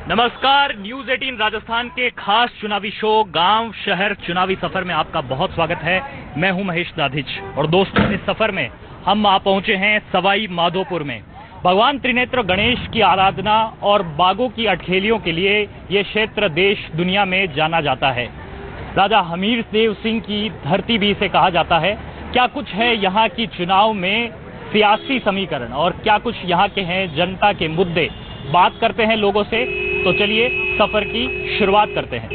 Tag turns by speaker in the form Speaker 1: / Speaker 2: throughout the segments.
Speaker 1: नमस्कार, न्यूज 18 राजस्थान के खास चुनावी शो गांव शहर चुनावी सफर में आपका बहुत स्वागत है। मैं हूं महेश दाधिच और दोस्तों इस सफर में हम आ पहुंचे हैं सवाई माधोपुर में। भगवान त्रिनेत्र गणेश की आराधना और बाघों की अठखेलियों के लिए ये क्षेत्र देश दुनिया में जाना जाता है। राजा हमीर देव सिंह की धरती भी इसे कहा जाता है। क्या कुछ है यहाँ की चुनाव में सियासी समीकरण और क्या कुछ यहाँ के हैं जनता के मुद्दे, बात करते हैं लोगों से। तो चलिए सफर की शुरुआत करते हैं।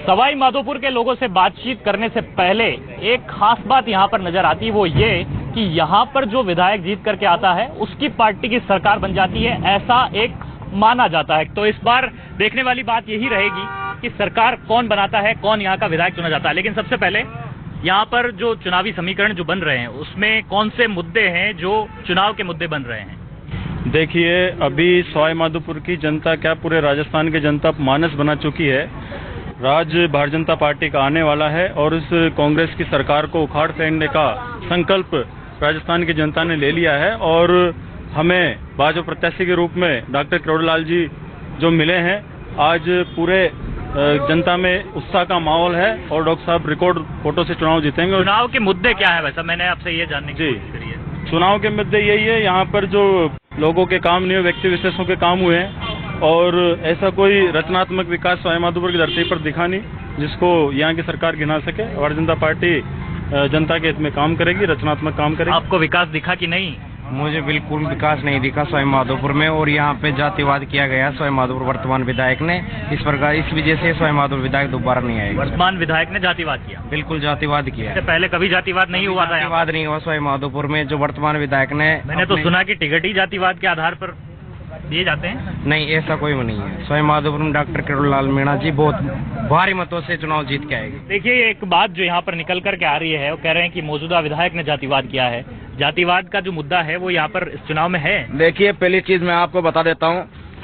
Speaker 1: सवाई माधोपुर के लोगों से बातचीत करने से पहले एक खास बात यहाँ पर नजर आती है, वो ये कि यहाँ पर जो विधायक जीत करके आता है उसकी पार्टी की सरकार बन जाती है, ऐसा एक माना जाता है। तो इस बार देखने वाली बात यही रहेगी कि सरकार कौन बनाता है, कौन यहाँ का विधायक चुना जाता है। लेकिन सबसे पहले यहाँ पर जो चुनावी समीकरण जो बन रहे हैं उसमें कौन से मुद्दे हैं जो चुनाव के मुद्दे बन रहे हैं?
Speaker 2: देखिए, अभी सवाई माधोपुर की जनता क्या पूरे राजस्थान की जनता मानस बना चुकी है। राज्य भारतीय जनता पार्टी का आने वाला है और इस कांग्रेस की सरकार को उखाड़ फेंकने का संकल्प राजस्थान की जनता ने ले लिया है और हमें भाजपा प्रत्याशी के रूप में डॉक्टर करोड़ीलाल जी जो मिले हैं, आज पूरे जनता में उत्साह का माहौल है और डॉक्टर साहब रिकॉर्ड वोटों से चुनाव जीतेंगे।
Speaker 1: चुनाव के मुद्दे क्या है? वैसा मैंने आपसे ये जानने की कोशिश करी है।
Speaker 2: चुनाव के मुद्दे यही है, यहाँ पर जो लोगों के काम नहीं हुए, व्यक्ति विशेषों के काम हुए हैं और ऐसा कोई रचनात्मक विकास सवाई माधोपुर की धरती पर दिखा नहीं जिसको यहाँ की सरकार गिना सके। भारतीय जनता पार्टी जनता के हित में काम करेगी, रचनात्मक काम करेगी।
Speaker 1: आपको विकास दिखा कि नहीं?
Speaker 3: मुझे बिल्कुल विकास नहीं दिखा सवाई माधोपुर में और यहाँ पे जातिवाद किया गया सवाई माधोपुर वर्तमान विधायक ने। इस प्रकार इस वजह से सवाई माधोपुर विधायक दोबारा नहीं आएगा।
Speaker 1: वर्तमान विधायक ने जातिवाद किया?
Speaker 3: बिल्कुल जातिवाद किया।
Speaker 1: इससे पहले कभी जातिवाद नहीं हुआ था?
Speaker 3: जातिवाद नहीं हुआ सवाई माधोपुर में। जो वर्तमान विधायक ने,
Speaker 1: मैंने तो सुना कि टिकट ही जातिवाद के आधार पर दिए जाते हैं।
Speaker 3: नहीं, ऐसा कोई नहीं है। सवाई माधोपुर में डॉक्टर करोड़ीलाल मीणा जी बहुत भारी मतों से चुनाव जीत के आएगी।
Speaker 1: देखिए, एक बात जो यहाँ पर निकल करके आ रही है वो कह रहे हैं कि मौजूदा विधायक ने जातिवाद किया है। जातिवाद का जो मुद्दा है वो यहाँ पर इस चुनाव में है।
Speaker 4: देखिए, पहली चीज मैं आपको बता देता हूँ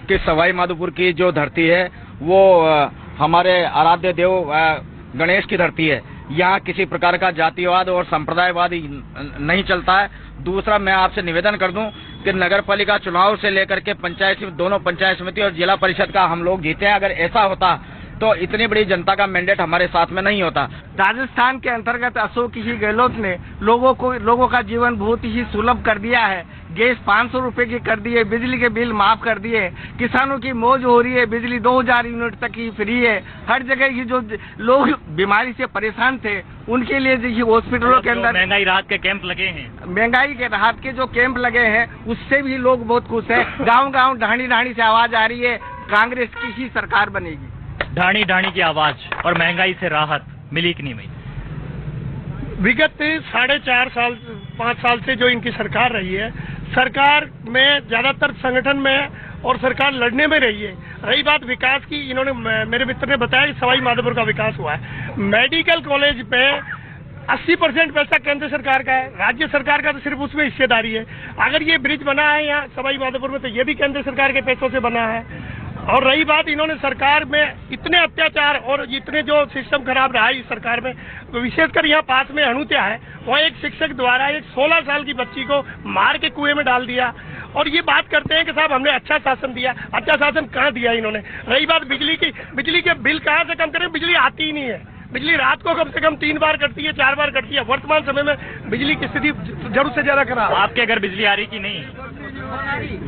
Speaker 4: कि सवाई माधोपुर की जो धरती है वो हमारे आराध्य देव गणेश की धरती है। यहाँ किसी प्रकार का जातिवाद और संप्रदायवाद नहीं चलता है। दूसरा, मैं आपसे निवेदन कर दूं कि नगर पालिका चुनाव से लेकर के दोनों पंचायत समिति और जिला परिषद का हम लोग जीते हैं। अगर ऐसा होता तो इतनी बड़ी जनता का मैंडेट हमारे साथ में नहीं होता।
Speaker 5: राजस्थान के अंतर्गत अशोक ही गहलोत ने लोगों का जीवन बहुत ही सुलभ कर दिया है। गैस 500 रुपए की कर दिए, बिजली के बिल माफ कर दिए, किसानों की मौज हो रही है, बिजली 2000 यूनिट तक की फ्री है। हर जगह की जो लोग बीमारी से परेशान थे उनके लिए देखिए हॉस्पिटलों के अंदर
Speaker 1: महंगाई राहत के कैंप लगे हैं।
Speaker 5: महंगाई के राहत के जो कैंप लगे हैं उससे भी लोग बहुत खुश हैं। गाँव ढाणी ढाणी से आवाज आ रही है कांग्रेस की ही सरकार बनेगी।
Speaker 1: ढाणी ढाणी की आवाज और महंगाई से राहत मिली कि नहीं मिली?
Speaker 6: विगत 4.5 साल से जो इनकी सरकार रही है, सरकार में ज्यादातर संगठन में और सरकार लड़ने में रही है। रही बात विकास की, इन्होंने मेरे मित्र ने बताया कि सवाई माधोपुर का विकास हुआ है। मेडिकल कॉलेज पे 80% पैसा केंद्र सरकार का है, राज्य सरकार का तो सिर्फ उसमें हिस्सेदारी है। अगर ये ब्रिज बना है यहाँ सवाई माधोपुर में तो ये भी केंद्र सरकार के पैसों से बना है। और रही बात, इन्होंने सरकार में इतने अत्याचार और इतने जो सिस्टम खराब रहा है इस सरकार में, तो विशेषकर यहाँ पास में हनुत्या है, वहाँ एक शिक्षक द्वारा एक 16 साल की बच्ची को मार के कुएं में डाल दिया। और ये बात करते हैं कि साहब हमने अच्छा शासन दिया। अच्छा शासन कहाँ दिया इन्होंने? रही बात बिजली की, बिजली के बिल कहाँ से कम करें? बिजली आती ही नहीं है। बिजली रात को कम से कम 3 बार कटती है, 4 बार कटती है। वर्तमान समय में बिजली की स्थिति जरूर से ज्यादा खराब।
Speaker 1: आपके घर बिजली आ रही कि नहीं?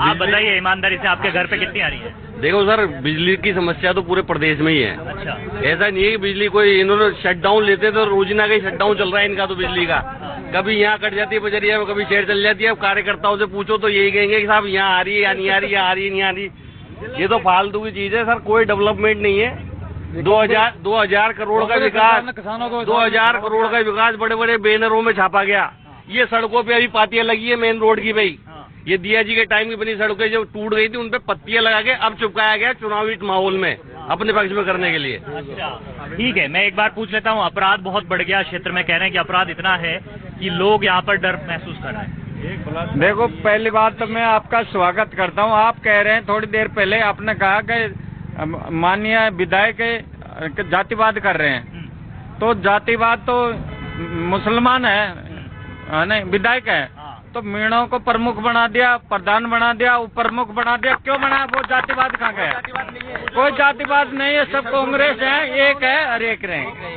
Speaker 1: आप बताइए ईमानदारी से, आपके घर पे कितनी आ रही है?
Speaker 7: देखो सर, बिजली की समस्या तो पूरे प्रदेश में ही है।
Speaker 1: अच्छा,
Speaker 7: ऐसा नहीं है कि बिजली कोई इन्होंने शटडाउन लेते तो रोजाना का शटडाउन चल रहा है इनका तो बिजली का। कभी यहाँ कट जाती है बजरिया में, कभी शहर चल जाती है। अब कार्यकर्ताओं से पूछो तो यही कहेंगे कि साहब यहाँ आ रही है या नहीं आ रही, यहाँ आ रही है नहीं आ रही। ये तो फालतू की चीज है सर, कोई डेवलपमेंट नहीं है। 2000 करोड़ का विकास, 2000 करोड़ का विकास बड़े बड़े बैनरों में छापा गया। ये सड़कों पे अभी पातियां लगी है मेन रोड की भाई। ये दिया जी के टाइम की बनी सड़कें जो टूट गई थी उन पे पत्तियां लगा के अब चिपकाया गया चुनावी माहौल में अपने पक्ष में करने के लिए।
Speaker 1: अच्छा, ठीक है। मैं एक बार पूछ लेता हूँ, अपराध बहुत बढ़ गया क्षेत्र में, कह रहे हैं कि अपराध इतना है कि लोग यहाँ पर डर महसूस कर रहे हैं।
Speaker 8: देखो, पहली बात तो मैं आपका स्वागत करता हूँ। आप कह रहे हैं थोड़ी देर पहले आपने कहा कि माननीय विधायक जातिवाद कर रहे हैं, तो जातिवाद तो मुसलमान है नहीं, विधायक है। तो मीणों को प्रमुख बना दिया, प्रधान बना दिया, उप प्रमुख बना दिया। क्यों बना? वो जातिवाद कहाँ गया? कोई जातिवाद नहीं है, सब कांग्रेस है, एक है और एक रहेंगे।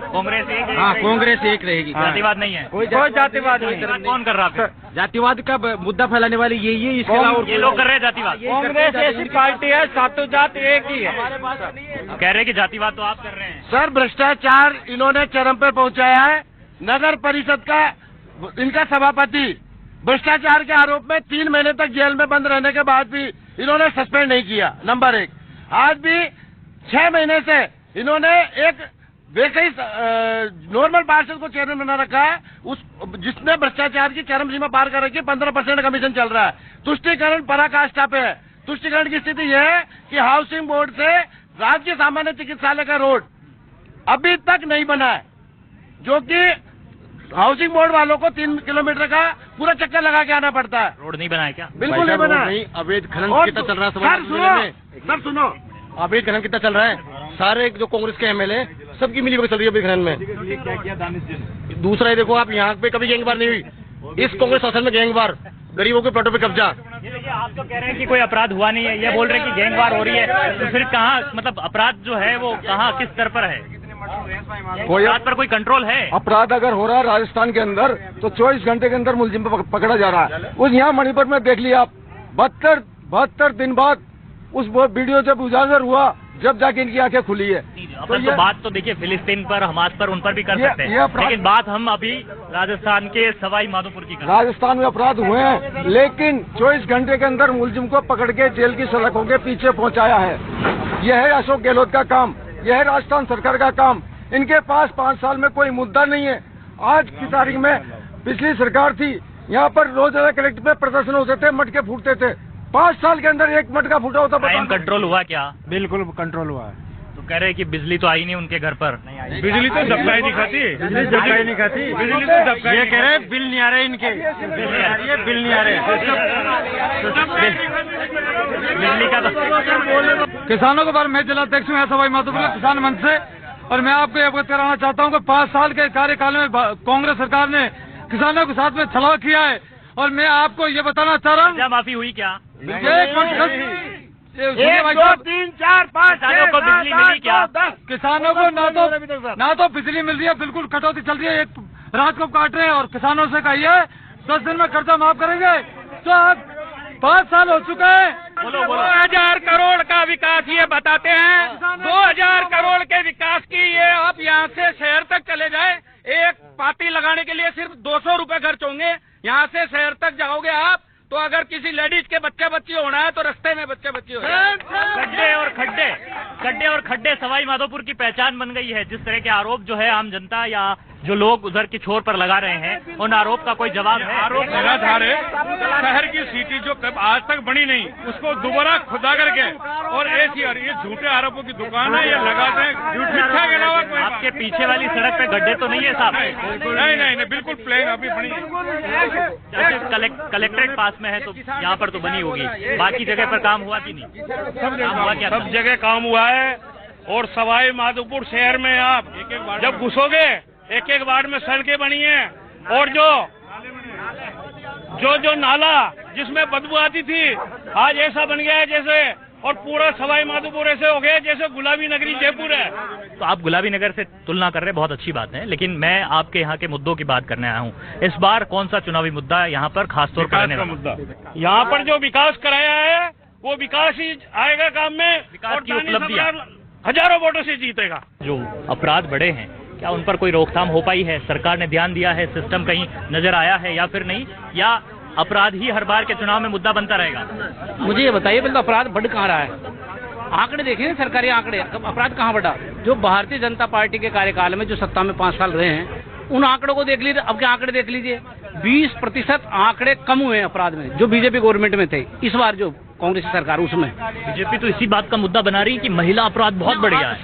Speaker 1: कांग्रेस एक
Speaker 4: हाँ, कांग्रेस एक रहेगी।
Speaker 1: जातिवाद नहीं है,
Speaker 8: कोई जातिवाद नहीं।
Speaker 1: कौन कर रहा है?
Speaker 4: जातिवाद का मुद्दा फैलाने वाली यही है, इसके अलावा
Speaker 1: ये लोग कर रहे हैं जातिवाद।
Speaker 8: कांग्रेस ऐसी पार्टी है, सातों जात एक ही है।
Speaker 1: कह रहे हैं कि जातिवाद तो आप कर रहे हैं।
Speaker 5: सर, भ्रष्टाचार इन्होंने चरम पर पहुंचाया है। नगर परिषद का इनका सभापति भ्रष्टाचार के आरोप में 3 महीने तक जेल में बंद रहने के बाद भी इन्होंने सस्पेंड नहीं किया। नंबर 1, आज भी 6 महीने से इन्होंने एक वैसे ही नॉर्मल पार्षद को चेयरमैन बना रखा है, उस जिसने भ्रष्टाचार की चरम सीमा पार कर रखी है। 15% कमीशन चल रहा है। तुष्टिकरण पराकाष्ठा पे है। तुष्टिकरण की स्थिति यह है कि हाउसिंग बोर्ड से राज्य सामान्य चिकित्सालय का रोड अभी तक नहीं बना है, जो कि हाउसिंग बोर्ड वालों को 3 किलोमीटर का पूरा चक्कर लगा के आना पड़ता है।
Speaker 1: रोड नहीं बना है क्या?
Speaker 5: बिल्कुल नहीं बना।
Speaker 4: अवैध खनन
Speaker 5: और
Speaker 4: कितना चल रहा है
Speaker 5: सर सुनो,
Speaker 4: अवैध खनन कितना चल रहा है? सारे जो कांग्रेस के एमएलए सबकी मिली चल रही है अवैध खनन में। दूसरा ये देखो आप, यहाँ पे कभी गैंगवार नहीं हुई, इस कांग्रेस शासन में गैंगवार, गरीबों के प्लॉटों पे कब्जा।
Speaker 1: ये देखिए, आप तो कह रहे हैं कि कोई अपराध हुआ नहीं है, ये बोल रहे हैं कि गैंगवार हो रही है, तो फिर कहाँ, मतलब अपराध जो है वो कहाँ, किस स्तर पर है? अपराध पर कोई कंट्रोल है?
Speaker 9: अपराध अगर हो रहा है राजस्थान के अंदर तो 24 घंटे के अंदर मुलजिम पकड़ा जा रहा है। उस यहाँ मणिपुर में देख लिया आप, 72 दिन बाद उस वीडियो जब उजागर हुआ, जब जाके इनकी आंखें खुली है।
Speaker 1: तो बात तो देखिए फिलिस्तीन पर, हमास पर, उन पर भी कर सकते हैं, लेकिन बात हम अभी राजस्थान के सवाई माधोपुर की कर रहे हैं।
Speaker 9: राजस्थान में अपराध हुए हैं, लेकिन 24 घंटे के अंदर मुलजिम को पकड़ के जेल की सड़कों के पीछे पहुंचाया है। यह है अशोक गहलोत का काम, यह है राजस्थान सरकार का काम। इनके पास 5 साल में कोई मुद्दा नहीं है। आज की तारीख में पिछली सरकार थी, यहाँ पर रोजाना कलेक्टर पे प्रदर्शन होते थे, मटके फूटते थे। 5 साल के अंदर एक मटका फूटा होता।
Speaker 1: टाइम कंट्रोल हुआ क्या?
Speaker 3: बिल्कुल कंट्रोल हुआ है।
Speaker 1: तो कह रहे हैं कि बिजली तो आई नहीं उनके घर पर।
Speaker 2: बिजली तो दबकाई नहीं खाती, बिजली तो दबकाई नहीं खाती।
Speaker 3: ये कह रहे हैं बिल नहीं आ रहे इनके, ये बिल नहीं आ रहे।
Speaker 1: बिजली का तो
Speaker 8: किसानों के बारे में जिलाध्यक्ष हूँ सवाई माधोपुर किसान मंच से, और मैं आपको अवगत कराना चाहता हूँ कि 5 साल के कार्यकाल में कांग्रेस सरकार ने किसानों के साथ में छलावा किया है। और मैं आपको ये बताना चाह रहा हूँ,
Speaker 1: माफी हुई क्या?
Speaker 5: 1, 2, 3, 4, 5,
Speaker 1: किसानों को बिजली मिली क्या?
Speaker 8: किसानों को ना तो बिजली मिल रही है, बिल्कुल कटौती चल रही है, एक रात को काट रहे हैं। और किसानों से कहिए 10 दिन में कर्जा माफ करेंगे। तो अब 5 साल हो चुके हैं।
Speaker 6: 2000 करोड़ का विकास ये बताते हैं, 2000 करोड़ के विकास की ये आप यहाँ से शहर तक चले जाए, एक पाती लगाने के लिए सिर्फ 200 रुपए खर्च होंगे। यहाँ से शहर तक जाओगे आप, तो अगर किसी लेडीज के बच्चे होना है तो रास्ते में बच्चे हो जाए।
Speaker 1: गड्ढे और खड्डे सवाई माधोपुर की पहचान बन गई है। जिस तरह के आरोप जो है आम जनता या जो लोग उधर की छोर पर लगा रहे हैं, उन आरोप का कोई जवाब है?
Speaker 2: आरोप लगातार है। शहर की सिटी जो आज तक बनी नहीं, उसको दोबारा खुदा करके और ऐसी और ये झूठे आरोपों की दुकान है, ये लगाते हैं। मिथ्या के अलावा कोई
Speaker 1: आपके पीछे वाली सड़क पे गड्ढे तो नहीं है साहब?
Speaker 2: नहीं, बिल्कुल प्लेन अभी बनी है।
Speaker 1: कलेक्ट्रेट पास में है तो यहाँ पर तो बनी होगी, बाकी जगह पर काम हुआ कि नहीं?
Speaker 6: सब जगह काम हुआ है। और सवाई माधोपुर शहर में आप जब घुसोगे, एक एक वार्ड में सड़कें बनी हैं। और जो नाला जिसमें बदबू आती थी, आज ऐसा बन गया है जैसे, और पूरा सवाई माधोपुर ऐसे हो गया जैसे गुलाबी नगरी जयपुर है।
Speaker 1: तो आप गुलाबी नगर से तुलना कर रहे हैं, बहुत अच्छी बात है, लेकिन मैं आपके यहाँ के मुद्दों की बात करने आया हूँ। इस बार कौन सा चुनावी मुद्दा है यहाँ पर खासतौर पर रहने वाला?
Speaker 6: मुद्दा यहाँ पर जो विकास कराया है वो विकास ही आएगा काम में।
Speaker 1: विकास की उपलब्धियां
Speaker 6: हजारों वोटों से जीतेगा।
Speaker 1: जो अपराध बढ़े हैं, क्या उन पर कोई रोकथाम हो पाई है? सरकार ने ध्यान दिया है? सिस्टम कहीं नजर आया है या फिर नहीं, या अपराध ही हर बार के चुनाव में मुद्दा बनता रहेगा?
Speaker 10: मुझे ये बताइए, मतलब अपराध बढ़ कहाँ रहा है? आंकड़े देखें, सरकारी आंकड़े, अपराध कहाँ बढ़ा? जो भारतीय जनता पार्टी के कार्यकाल में जो सत्ता में 5 साल रहे हैं, उन आंकड़ों को देख लीजिए, अब के आंकड़े देख लीजिए। 20% आंकड़े कम हुए हैं अपराध में, जो बीजेपी गवर्नमेंट में थे। इस बार जो कांग्रेस की सरकार उसमें
Speaker 1: बीजेपी तो इसी बात का मुद्दा बना रही है कि महिला अपराध बहुत बढ़ गया है।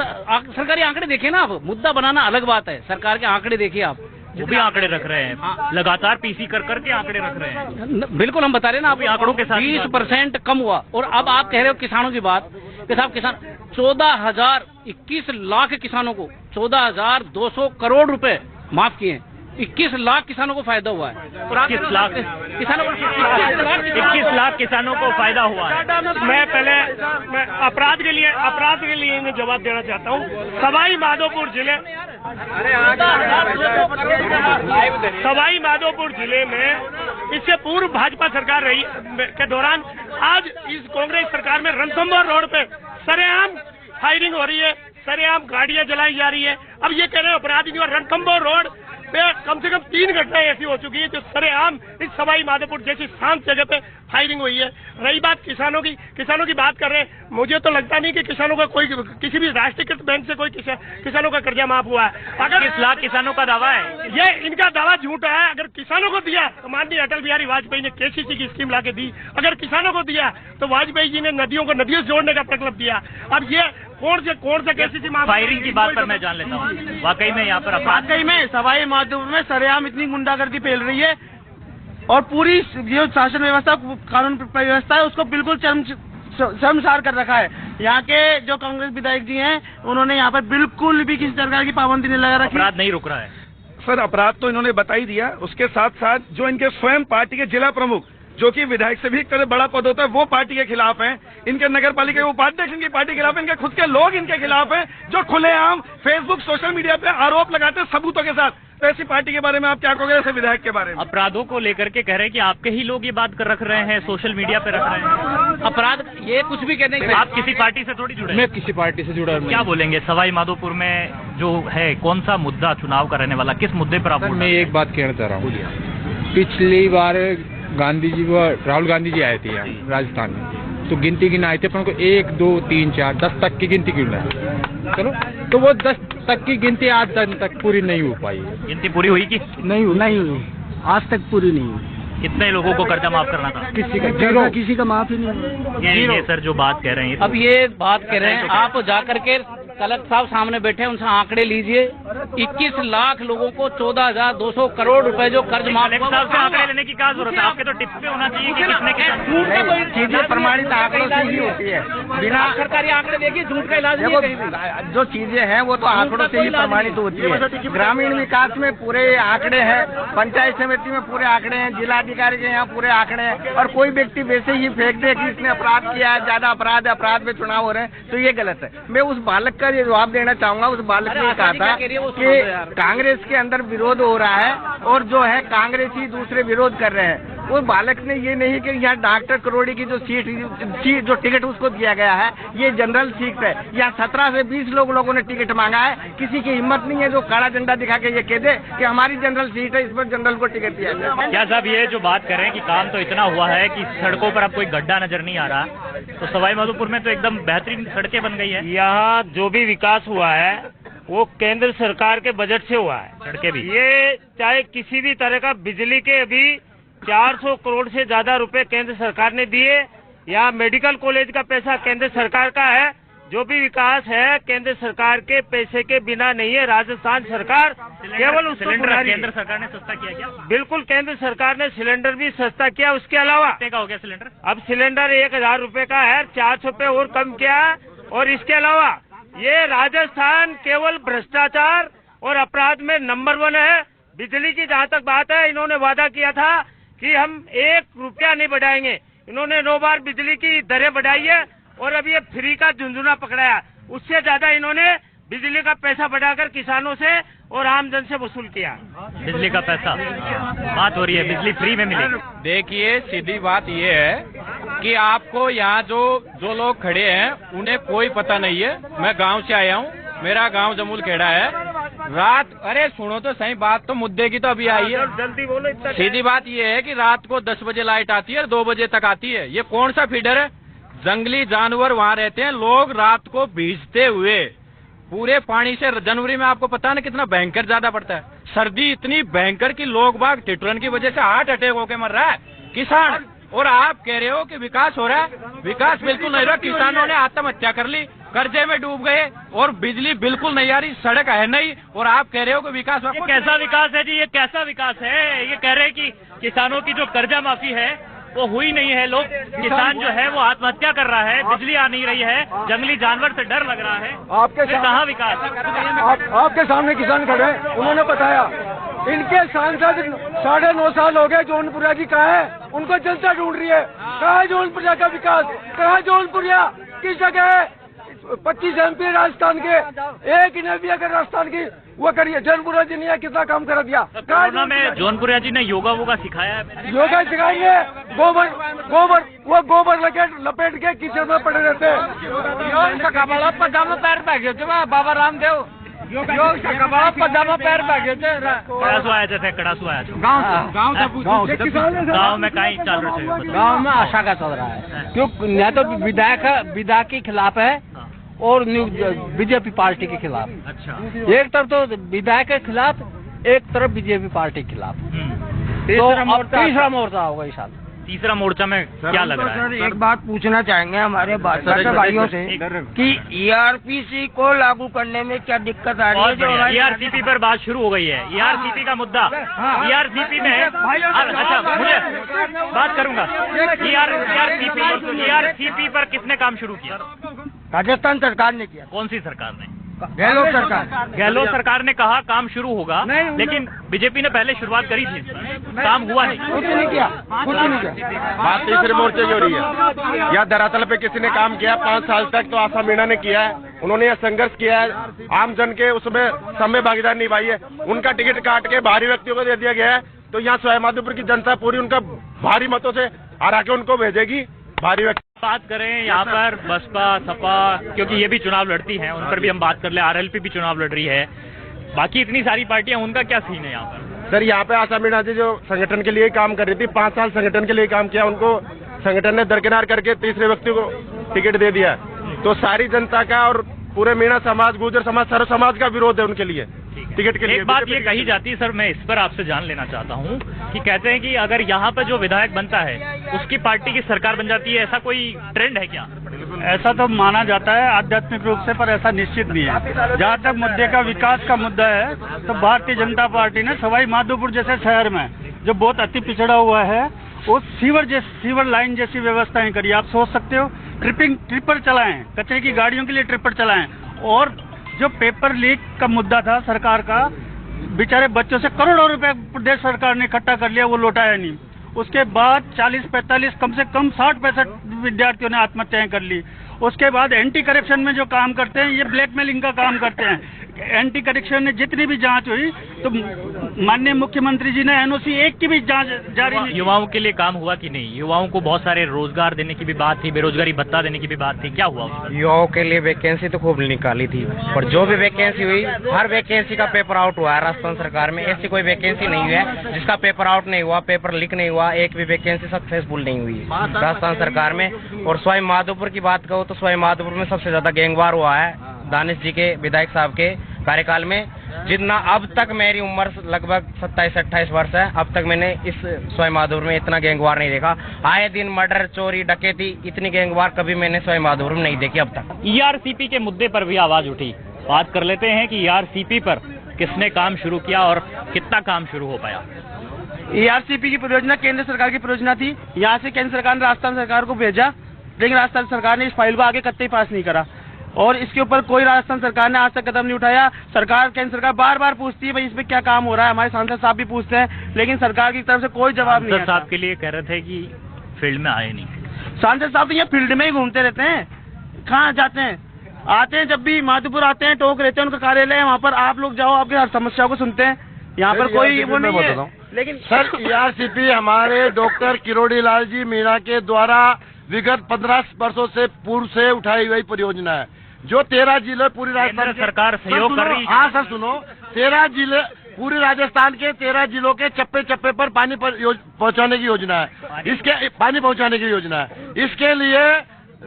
Speaker 10: सरकारी आंकड़े देखिए ना, आप मुद्दा बनाना अलग बात है, सरकार के आंकड़े देखिए आप।
Speaker 1: वो भी आंकड़े रख रहे हैं, लगातार पीसी कर करके आंकड़े रख रहे हैं।
Speaker 10: बिल्कुल, हम बता रहे हैं ना, आप
Speaker 1: आंकड़ों के साथ
Speaker 10: 20% कम हुआ। और अब आप कह रहे हो किसानों की बात कि साहब किसान 21 लाख किसानों को 14,200 करोड़ रुपए माफ किए। 21 लाख किसानों को फायदा हुआ है।
Speaker 1: 21 लाख
Speaker 10: किसानों को
Speaker 1: 21 लाख किसानों को फायदा हुआ है।
Speaker 6: मैं अपराध के लिए मैं जवाब देना चाहता हूँ। सवाई माधोपुर जिले में इससे पूर्व भाजपा सरकार रही के दौरान आज इस कांग्रेस सरकार में रणथंभौर रोड पे सरेआम फायरिंग हो रही है, सरेआम गाड़ियां जलाई जा रही है। अब ये कह रहे हैं अपराधी और रणथंभौर रोड पे कम से कम 3 घटनाएं ऐसी हो चुकी है जो सरेआम इस सवाई माधोपुर जैसी शांत जगह पे फायरिंग हुई है। रही बात किसानों की बात कर रहे हैं, मुझे तो लगता नहीं कि किसानों का कोई किसी भी राष्ट्रीयकृत बैंक से कोई किसानों का कर्जा माफ हुआ है। अगर
Speaker 1: 21 लाख किसानों का दावा है,
Speaker 6: ये इनका दावा झूठा है। अगर किसानों को दिया तो माननीय अटल बिहारी वाजपेयी ने केसीसी की स्कीम लाके दी। अगर किसानों को दिया तो वाजपेयी जी ने नदियों से जोड़ने का प्रकल्प दिया। अब ये कौन से केसीसी
Speaker 1: फायरिंग की बात पर मैं जान लेता हूँ, वाकई में यहाँ पर
Speaker 5: वाकई में सवाई माधोपुर में सरेआम इतनी गुंडागर्दी फैल रही है और पूरी जो शासन व्यवस्था कानून व्यवस्था है उसको बिल्कुल शर्मसार कर रखा है। यहाँ के जो कांग्रेस विधायक जी हैं उन्होंने यहाँ पर बिल्कुल भी किसी प्रकार की पाबंदी नहीं लगा रखी।
Speaker 1: अपराध नहीं रुक रहा है
Speaker 9: सर, अपराध तो इन्होंने बता ही दिया। उसके साथ साथ जो इनके स्वयं पार्टी के जिला प्रमुख जो कि विधायक से भी बड़ा पद होता है वो पार्टी के खिलाफ हैं। इनके नगर पालिका के उपाध्यक्ष इनकी पार्टी के खिलाफ हैं। इनके खुद के लोग इनके खिलाफ हैं जो खुलेआम फेसबुक सोशल मीडिया पे आरोप लगाते हैं सबूतों के साथ। तो ऐसी पार्टी के बारे में आप क्या कहोगे, ऐसे विधायक के बारे में?
Speaker 1: अपराधों को लेकर के कह रहे हैं कि आपके ही लोग ये बात कर रख रहे हैं, सोशल मीडिया पे रख रहे हैं।
Speaker 10: अपराध ये कुछ भी कहने के
Speaker 1: आप किसी पार्टी से थोड़ी जुड़े?
Speaker 8: मैं किसी पार्टी से जुड़ा नहीं।
Speaker 1: क्या बोलेंगे सवाई माधोपुर में जो है कौन सा मुद्दा चुनाव का रहने वाला, किस मुद्दे पर आप?
Speaker 8: मैं एक बात कहना चाह रहा हूँ, पिछली बार राहुल गांधी जी आए थे यहाँ राजस्थान में, तो गिनती गिना आए थे अपन को 1 2 3 4 10 तक की गिनती गिनना है। चलो, तो वो 10 तक की गिनती आज तक पूरी नहीं हो पाई।
Speaker 1: गिनती पूरी हुई कि
Speaker 5: नहीं हुई, आज तक पूरी नहीं हुई।
Speaker 1: कितने लोगों को कर्जा माफ करना था?
Speaker 5: किसी का माफ ही नहीं।
Speaker 1: ये सर जो बात कह रहे हैं,
Speaker 10: अब ये बात कह रहे हैं, आप जा करके कलेक्टर साहब सामने बैठे हैं, उनसे आंकड़े लीजिए। 21 लाख लोगों को 14,200 करोड़ रुपए जो कर्ज माफ।
Speaker 1: कलेक्टर साहब से आंकड़े लेने की क्या जरूरत है? आपके तो टिप्स पे होना चाहिए कि कितने
Speaker 5: चीजें प्रमाणित आंकड़ों से ही होती है। बिना
Speaker 10: सरकारी आंकड़े देखिए, झूठ का इलाज नहीं है कहीं भी।
Speaker 5: जो चीजें हैं वो तो आंकड़ों से ही प्रमाणित होती है। ग्रामीण विकास में पूरे आंकड़े हैं, पंचायत समिति में पूरे आंकड़े हैं, जिलाधिकारी के यहाँ पूरे आंकड़े हैं। और कोई व्यक्ति वैसे ही फेंक दे कि इसने अपराध किया है, ज्यादा अपराध में चुनाव हो रहे हैं, तो ये गलत है। मैं उस बालक ये जवाब देना चाहूंगा। उस बालक ने कहा था कि कांग्रेस के अंदर विरोध हो रहा है और जो है कांग्रेसी दूसरे विरोध कर रहे हैं। वो बालक ने ये नहीं कि यहाँ डॉक्टर करोड़ी की जो सीट जो टिकट उसको दिया गया है ये जनरल सीट है। यहाँ 17 से 20 लोगों ने टिकट मांगा है। किसी की हिम्मत नहीं है जो काला झंडा दिखा के ये कह दे कि हमारी जनरल सीट है, इस पर जनरल को टिकट दिया जाए।
Speaker 1: क्या साहब ये जो बात कर रहे हैं कि काम तो इतना हुआ है कि सड़कों पर अब कोई गड्ढा नजर नहीं आ रहा, तो सवाई माधोपुर में तो एकदम बेहतरीन सड़कें बन गई है।
Speaker 11: यहाँ जो भी विकास हुआ है वो केंद्र सरकार के बजट से हुआ है।
Speaker 1: सड़कें भी
Speaker 11: ये चाहे किसी भी तरह का, बिजली के अभी 400 करोड़ से ज्यादा रुपए केंद्र सरकार ने दिए। यहाँ मेडिकल कॉलेज का पैसा केंद्र सरकार का है। जो भी विकास है केंद्र सरकार के पैसे के बिना नहीं है। राजस्थान सरकार केवल उसको
Speaker 1: केंद्र सरकार ने सस्ता किया क्या?
Speaker 11: बिल्कुल, केंद्र सरकार ने सिलेंडर भी सस्ता किया। उसके अलावा
Speaker 1: कितने का हो गया सिलेंडर?
Speaker 11: अब सिलेंडर 1000 रुपए का है, 400 रुपए और कम किया। और इसके अलावा ये राजस्थान केवल भ्रष्टाचार और अपराध में नंबर 1 है। बिजली की जहाँ तक बात है, इन्होंने वादा किया था कि हम 1 रुपया नहीं बढ़ाएंगे। इन्होंने 9 बार बिजली की दरें बढ़ाई है और अब ये फ्री का झुंझुना पकड़ाया। उससे ज्यादा इन्होंने बिजली का पैसा बढ़ाकर किसानों से और आमजन से वसूल किया।
Speaker 1: बिजली का पैसा बात हो रही है, बिजली फ्री में मिलेगी।
Speaker 8: देखिए, सीधी बात ये है कि आपको यहाँ जो लोग खड़े हैं उन्हें कोई पता नहीं है। मैं गांव से आया हूँ, मेरा गांव जमूल खेड़ा है। रात, अरे सुनो तो सही, बात तो मुद्दे की तो अभी आई है,
Speaker 11: जल्दी बोलो।
Speaker 8: सीधी बात ये है कि रात को 10 बजे लाइट आती है, 2 बजे तक आती है। ये कौन सा फीडर है? जंगली जानवर वहाँ रहते हैं। लोग रात को भीजते हुए पूरे पानी से, जनवरी में आपको पता है ना कितना भयंकर ज्यादा पड़ता है, सर्दी इतनी भयंकर कि लोग बाग टिटरन की वजह से हार्ट अटैक होके मर रहा है किसान। और आप कह रहे हो कि विकास हो रहा है? विकास बिल्कुल नहीं रहा। किसानों ने आत्महत्या कर ली, कर्जे में डूब गए और बिजली बिल्कुल नहीं आ रही, सड़क है नहीं, और आप कह रहे हो कि विकास।
Speaker 1: ये कैसा विकास है जी? ये कैसा विकास है? ये कह रहे हैं कि किसानों की जो कर्जा माफी है वो हुई नहीं है। लोग किसान जो है वो आत्महत्या कर रहा है, बिजली आ नहीं रही है, जंगली जानवर से डर लग रहा है।
Speaker 9: आपके
Speaker 1: कहाँ विकास?
Speaker 9: आपके सामने किसान खड़े, उन्होंने बताया इनके सांसद 9.5 साल हो गए। जौनपुरिया जी कहाँ है? उनको जनता ढूंढ रही है। कहाँ है जौनपुरिया का विकास? कहाँ है जौनपुरिया? किस जगह है? 25 MP राजस्थान के, एक ने भी अगर राजस्थान की वो करिए। जौनपुरिया जी ने कितना काम कर दिया।
Speaker 1: कोरोना में जौनपुरिया जी ने योगा वोगा सिखाया है?
Speaker 9: योगा सिखाएंगे। गोबर लपेट के किचन में पड़े रहते हैं। पजामा पैर पै गए बाबा रामदेव। पजामा पैर पै गए
Speaker 1: कड़ासू आया थे, कड़ासू आया था
Speaker 10: गाँव
Speaker 1: में कहीं चल रहे थे?
Speaker 10: गाँव में आशा का चल रहा है, क्यों न तो विधायक के खिलाफ है और बीजेपी पार्टी के खिलाफ।
Speaker 1: अच्छा,
Speaker 10: एक तरफ तो विधायक के खिलाफ, एक तरफ बीजेपी पार्टी के खिलाफ। तीसरा मोर्चा होगा इस साल।
Speaker 1: तीसरा मोर्चा में क्या लग रहा है?
Speaker 5: एक बात पूछना चाहेंगे हमारे भाजपा के भाइयों से कि ERPC को लागू करने में क्या दिक्कत आ रही है? जो
Speaker 1: ERCP पर बात शुरू हो गई है। ERCP का मुद्दा, ERCP में अच्छा मुझे बात करूंगा। ERCP पर किसने काम शुरू किया?
Speaker 5: राजस्थान सरकार ने किया।
Speaker 1: कौन सी सरकार ने?
Speaker 5: गहलोत सरकार।
Speaker 1: गहलोत सरकार ने कहा काम शुरू होगा, लेकिन बीजेपी ने पहले शुरुआत करी थी, काम हुआ नहीं।
Speaker 5: कुछ नहीं किया।
Speaker 4: बात तीसरे मोर्चे की हो रही है। या धरातल पे किसी ने काम किया 5 साल तक तो आशा मीणा ने किया है। उन्होंने यह संघर्ष किया है, आम जन के उसमें समय भागीदारी निभाई है। उनका टिकट काट के बाहरी व्यक्तियों को दे दिया गया है, तो यहाँ सवाई माधोपुर की जनता पूरी उनका भारी मतों से हरा के उनको भेजेगी। भारी व्यक्ति
Speaker 1: बात करें यहाँ पर बसपा सपा, क्योंकि ये भी चुनाव लड़ती हैं, उन पर भी हम बात कर ले। RLP भी चुनाव लड़ रही है, बाकी इतनी सारी पार्टियां, उनका क्या सीन है यहाँ पर?
Speaker 4: सर, यहाँ पे आशा मीणा जी जो संगठन के लिए काम कर रही थी, 5 साल संगठन के लिए काम किया, उनको संगठन ने दरकिनार करके तीसरे व्यक्ति को टिकट दे दिया। तो सारी जनता का और पूरे मीणा समाज, गुर्जर समाज, सर्व समाज का विरोध है उनके लिए टिकट के लिए।
Speaker 1: एक बात ये कही जाती है सर, मैं इस पर आपसे जान लेना चाहता हूँ कि कहते हैं कि अगर यहाँ पे जो विधायक बनता है उसकी पार्टी की सरकार बन जाती है, ऐसा कोई ट्रेंड है क्या?
Speaker 2: ऐसा तो माना जाता है आध्यात्मिक रूप से, पर ऐसा निश्चित नहीं है। जहाँ तक मुद्दे का विकास का मुद्दा है, तो भारतीय जनता पार्टी ने सवाई माधोपुर जैसे शहर में जो बहुत अति पिछड़ा हुआ है, वो सीवर लाइन जैसी व्यवस्थाएं करी। आप सोच सकते हो, ट्रिपर चलाएं, कचरे की गाड़ियों के लिए ट्रिपर चलाएं। और जो पेपर लीक का मुद्दा था सरकार का, बेचारे बच्चों से करोड़ों रुपए प्रदेश सरकार ने इकट्ठा कर लिया, वो लौटाया नहीं। उसके बाद 40-45 कम से कम 60-65 विद्यार्थियों ने आत्महत्याएं कर ली। उसके बाद एंटी करप्शन में जो काम करते हैं, ये ब्लैकमेलिंग का काम करते हैं। एंटी करप्शन में जितनी भी जांच हुई, तो माननीय मुख्यमंत्री जी ने NOC 1 की भी जांच जारी नहीं।
Speaker 1: युवाओं के लिए काम हुआ कि नहीं? युवाओं को बहुत सारे रोजगार देने की भी बात थी, बेरोजगारी भत्ता देने की भी बात थी, क्या हुआ?
Speaker 3: युवाओं के लिए वैकेंसी तो खूब निकाली थी, और जो भी वैकेंसी हुई, हर वैकेंसी का पेपर आउट हुआ है राजस्थान सरकार में। ऐसी कोई वैकेंसी नहीं है जिसका पेपर आउट नहीं हुआ, पेपर लीक नहीं हुआ, एक भी वैकेंसी सक्सेसफुल नहीं हुई है राजस्थान सरकार में। और सवाई माधोपुर की बात करो तो सवाई माधोपुर में सबसे ज्यादा गैंगवार हुआ है दानिश जी के, विधायक साहब के कार्यकाल में। जितना अब तक, मेरी उम्र लगभग 27-28 वर्ष है, अब तक मैंने इस सवाई माधोपुर में इतना गैंगवार नहीं देखा। आए दिन मर्डर, चोरी, डकैती, इतनी गैंगवार कभी मैंने सवाई माधोपुर में नहीं देखी अब तक।
Speaker 1: ERCP के मुद्दे पर भी आवाज उठी, बात कर लेते हैं कि ERCP पर किसने काम शुरू किया और कितना काम शुरू हो पाया।
Speaker 5: ERCP की परियोजना केंद्र सरकार की परियोजना थी। यहाँ से केंद्र सरकार ने राजस्थान सरकार को भेजा, लेकिन राजस्थान सरकार ने इस फाइल को आगे कतई पास नहीं करा, और इसके ऊपर कोई राजस्थान सरकार ने आज तक कदम नहीं उठाया। केंद्र सरकार बार बार पूछती है भाई इसमें क्या काम हो रहा है, हमारे सांसद साहब भी पूछते हैं, लेकिन सरकार की तरफ से कोई जवाब नहीं है।
Speaker 1: साहब के लिए कह रहे थे कि फील्ड में आए नहीं।
Speaker 5: सांसद साहब तो यहाँ फील्ड में ही घूमते रहते हैं, कहाँ जाते हैं? आते हैं, जब भी माधोपुर आते हैं, टोक रहते हैं, उनका कार्यालय है वहाँ पर। आप लोग जाओ, आपकी हर समस्या को सुनते हैं, यहाँ पर कोई वो नहीं है। लेकिन
Speaker 9: सर, ERCP हमारे डॉक्टर किरोड़ी लाल जी मीणा के द्वारा विगत 15 वर्षों से पूर्व से उठाई गई परियोजना है, जो 13 जिले पूरी राजस्थान
Speaker 1: सरकार सहयोग कर रही है।
Speaker 9: हाँ सर सुनो, 13 जिले पूरे राजस्थान के 13 जिलों के चप्पे चप्पे पर पानी पहुंचाने की योजना है। इसके पानी पहुंचाने की योजना है। इसके लिए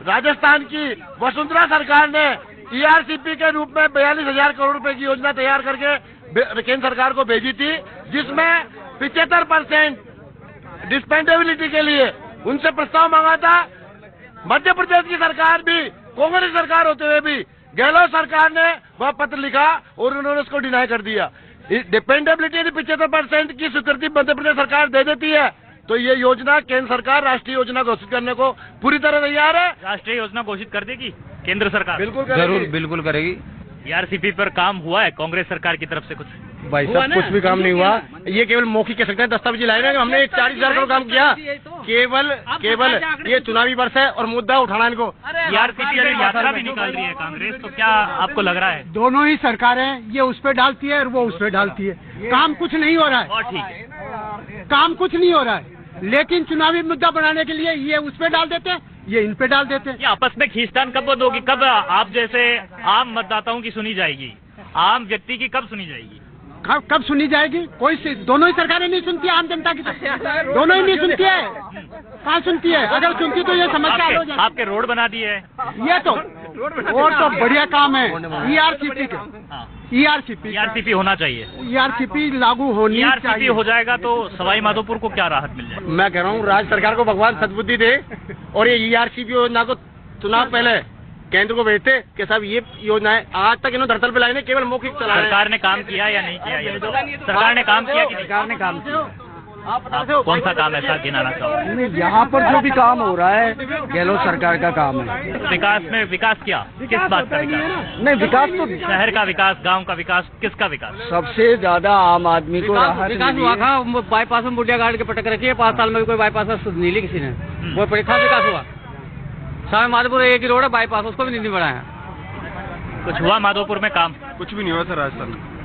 Speaker 9: राजस्थान की वसुंधरा सरकार ने ERCP के रूप में 42,000 करोड़ रुपए की योजना तैयार करके केंद्र सरकार को भेजी थी, जिसमें 75% डिस्पेंडेबिलिटी के लिए उनसे प्रस्ताव मांगा था। मध्य प्रदेश की सरकार भी, कांग्रेस सरकार होते हुए भी, गहलोत सरकार ने वह पत्र लिखा और उन्होंने उसको डिनाई कर दिया। डिपेंडेबिलिटी 75% की स्वीकृति मध्य प्रदेश सरकार दे देती है, तो ये योजना केंद्र सरकार राष्ट्रीय योजना घोषित करने को पूरी तरह तैयार है।
Speaker 1: राष्ट्रीय योजना घोषित कर देगी केंद्र सरकार?
Speaker 3: बिल्कुल जरूर, बिल्कुल करेगी।
Speaker 1: ERCP पर काम हुआ है कांग्रेस सरकार की तरफ से कुछ?
Speaker 3: भाई साहब कुछ भी काम नहीं हुआ, ये केवल मौखिक कह सकते हैं, दस्तावेजी लाए ना, हमने 40,000 करोड़ काम किया, केवल ये चुनावी वर्ष है और मुद्दा उठाना इनको।
Speaker 1: आरसीपी यात्रा भी निकाल रही है कांग्रेस, तो क्या आपको लग रहा है?
Speaker 6: दोनों ही सरकारें, ये उस पे डालती है और वो उस पे डालती है, काम कुछ नहीं हो रहा है।
Speaker 1: और ठीक है,
Speaker 6: काम कुछ नहीं हो रहा है, लेकिन चुनावी मुद्दा बनाने के लिए ये उस पे डाल देते हैं, ये इन पे डाल देते हैं।
Speaker 1: ये आपस में खींचतान कब बंद होगी? कब आप जैसे आम मतदाताओं की सुनी जाएगी, आम व्यक्ति की कब सुनी जाएगी?
Speaker 6: कब सुनी जाएगी? दोनों ही सरकारें नहीं सुनती आम जनता की, दोनों ही नहीं सुनती है। कहाँ सुनती है? अगर सुनती तो ये समस्या हो जाए।
Speaker 1: आपके रोड बना दिए है,
Speaker 6: ये तो और तो बढ़िया काम है। ईआरसीपी के
Speaker 1: ईआरसीपी होना चाहिए,
Speaker 6: ईआरसीपी लागू होनी
Speaker 1: ईआरसीपी
Speaker 6: चाहिए।
Speaker 1: हो जाएगा तो सवाई माधोपुर को क्या राहत मिल जाएगी?
Speaker 3: मैं कह रहा हूँ राज्य सरकार को भगवान सद्बुद्धि दे और ये ईआरसीपी योजना को चुनाव पहले केंद्र को भेजते कि साहब ये योजनाएं आज तक इन्होंने धरतल पे लाई नहीं, केवल मौखिक चला रहे हैं।
Speaker 1: सरकार ने काम किया या नहीं किया? ये सरकार ने काम किया कि नहीं?
Speaker 3: सरकार ने काम किया।
Speaker 1: आप कौन सा काम ऐसा गिनाना चाहोगे?
Speaker 9: यहाँ पर जो भी काम हो रहा है गहलोत सरकार का काम है।
Speaker 1: विकास में विकास क्या, किस बात का विकास?
Speaker 9: नहीं, विकास तो
Speaker 1: शहर का विकास, गांव का विकास, किसका विकास?
Speaker 9: सबसे ज्यादा आम आदमी को राहत
Speaker 10: विकास
Speaker 9: मिली
Speaker 10: हुआ
Speaker 9: है।
Speaker 10: था, बाईपास में बुढ़िया गार्ड के पटक रखी है, 5 साल में भी कोई बाईपास नहीं ली किसी ने, वो परीक्षा विकास हुआ। सवाई माधोपुर एक ही रोड है बाईपास, उसको भी नहीं बढ़ाया।
Speaker 1: कुछ हुआ माधोपुर में काम?
Speaker 2: कुछ भी नहीं हुआ सर राजस्थान में।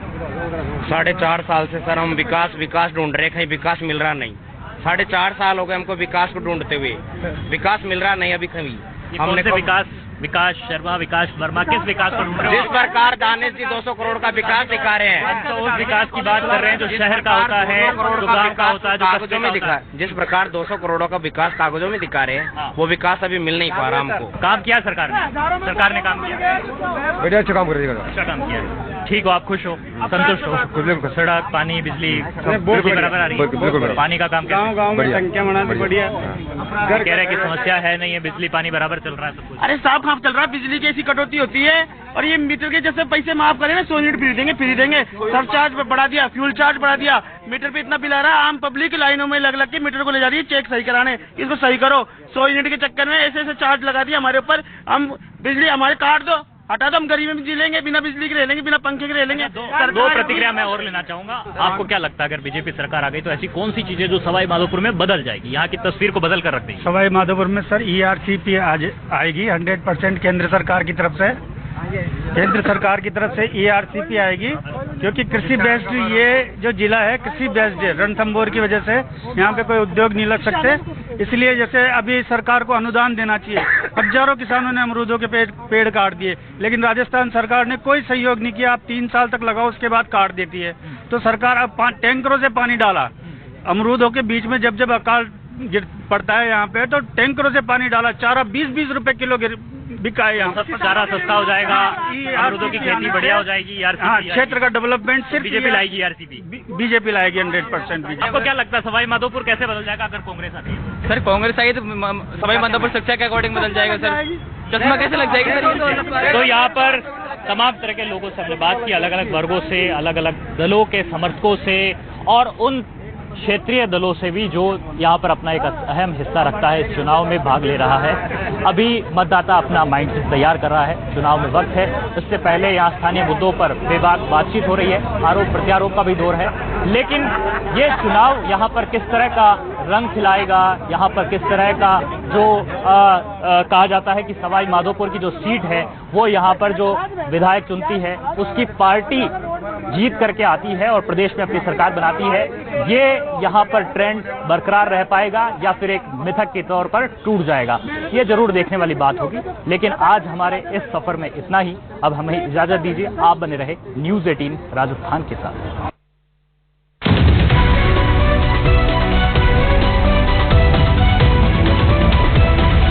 Speaker 3: 4.5 साल से सर हम विकास ढूंढ रहे हैं, कहीं विकास मिल रहा नहीं। 4.5 साल हो गए हमको विकास को ढूंढते हुए, विकास मिल रहा नहीं अभी कहीं।
Speaker 1: हमने विकास शर्मा, विकास वर्मा, किस विकास को ढूंढ रहे
Speaker 3: जिस
Speaker 1: हो?
Speaker 3: प्रकार दानिश जी 200 करोड़ का विकास दिखा रहे हैं,
Speaker 1: हम तो उस विकास की बात कर रहे हैं जो शहर का होता है, जो गांव का होता है, जो
Speaker 3: कागजों में दिखा। जिस प्रकार 200 करोड़ों का विकास कागजों में दिखा रहे हैं, वो विकास अभी मिल नहीं पा रहा हमको।
Speaker 1: काम किया सरकार ने काम किया,
Speaker 9: बढ़िया अच्छा काम करेगा।
Speaker 1: अच्छा काम किया है। ठीक हो, आप खुश हो, संतुष्ट हो? सड़क, पानी, बिजली बराबर आ रही है? पानी का काम
Speaker 2: गाँव में टंकियां बना दी, बढ़िया।
Speaker 1: कह रहे कि समस्या है नहीं है, बिजली पानी बराबर चल रहा है सब कुछ?
Speaker 5: अरे साहब कहाँ चल रहा है, बिजली की ऐसी कटौती होती है और ये मीटर के जैसे पैसे माफ करें ना, 100 यूनिट फ्री देंगे, सरचार्ज बढ़ा दिया, फ्यूल चार्ज बढ़ा दिया, मीटर पे इतना बिल आ रहा है, आम पब्लिक लाइनों में लग के मीटर को ले जा रही है चेक सही कराने, इसको सही करो। 100 यूनिट के चक्कर में ऐसे चार्ज लगा दिया हमारे ऊपर, हम बिजली हमारे काट दो, हटा दो, हम गरीबी में जी लेंगे, बिना बिजली के रह लेंगे, बिना पंखे के रह लेंगे।
Speaker 1: दो प्रतिक्रिया मैं और लेना चाहूंगा। आपको क्या लगता है अगर बीजेपी सरकार आ गई तो ऐसी कौन सी चीजें जो सवाई माधोपुर में बदल जाएगी, यहाँ की तस्वीर को बदल कर रख देगी?
Speaker 6: सवाई माधोपुर में सर ईआरसीपी आएगी 100% केंद्र सरकार की तरफ से। केंद्र सरकार की तरफ से ईआरसीपी आएगी, क्योंकि कृषि बेस्ड ये जो जिला है कृषि बेस्ड है, रणथंभौर की वजह से यहाँ पे कोई उद्योग नहीं लग सकते, इसलिए जैसे अभी सरकार को अनुदान देना चाहिए। हजारों किसानों ने अमरूदों के पेड़ काट दिए, लेकिन राजस्थान सरकार ने कोई सहयोग नहीं किया। आप 3 साल तक लगाओ, उसके बाद काट देती है। तो सरकार अब टैंकरों से पानी डाला, अमरूदों के बीच में जब अकाल पड़ता है यहाँ पे, तो टैंकरों से पानी डाला, चारा 20-20 रुपए किलो बिका है यहाँ।
Speaker 1: चारा सस्ता हो जाएगा, अमरूदों की खेती बढ़िया हो जाएगी।
Speaker 6: हाँ, क्षेत्र का डेवलपमेंट सिर्फ
Speaker 1: बीजेपी लाएगी,
Speaker 6: बीजेपी लाएगी 100% बीजेपी।
Speaker 1: आपको क्या लगता है सवाई माधोपुर कैसे बदल जाएगा अगर कांग्रेस आती है?
Speaker 10: सर कांग्रेस आई तो सवाई माधोपुर शिक्षा के अकॉर्डिंग बदल जाएगा सर, चश्मा कैसे लग जाएगी सर?
Speaker 1: तो यहाँ पर तमाम तरह के लोगों से हमने बात की, अलग अलग वर्गों से, अलग अलग दलों के समर्थकों से और उन क्षेत्रीय दलों से भी जो यहाँ पर अपना एक अहम हिस्सा रखता है, इस चुनाव में भाग ले रहा है। अभी मतदाता अपना माइंडसेट तैयार कर रहा है, चुनाव में वक्त है। इससे पहले यहाँ स्थानीय मुद्दों पर बेबाक बातचीत हो रही है, आरोप प्रत्यारोप का भी दौर है, लेकिन ये चुनाव यहाँ पर किस तरह का रंग खिलाएगा, यहाँ पर किस तरह का जो कहा जाता है कि सवाई माधोपुर की जो सीट है वो यहाँ पर जो विधायक चुनती है उसकी पार्टी जीत करके आती है और प्रदेश में अपनी सरकार बनाती है, ये यहाँ पर ट्रेंड बरकरार रह पाएगा या फिर एक मिथक के तौर पर टूट जाएगा, ये जरूर देखने वाली बात होगी। लेकिन आज हमारे इस सफर में इतना ही। अब हमें इजाजत दीजिए, आप बने रहे न्यूज़ 18 राजस्थान के साथ।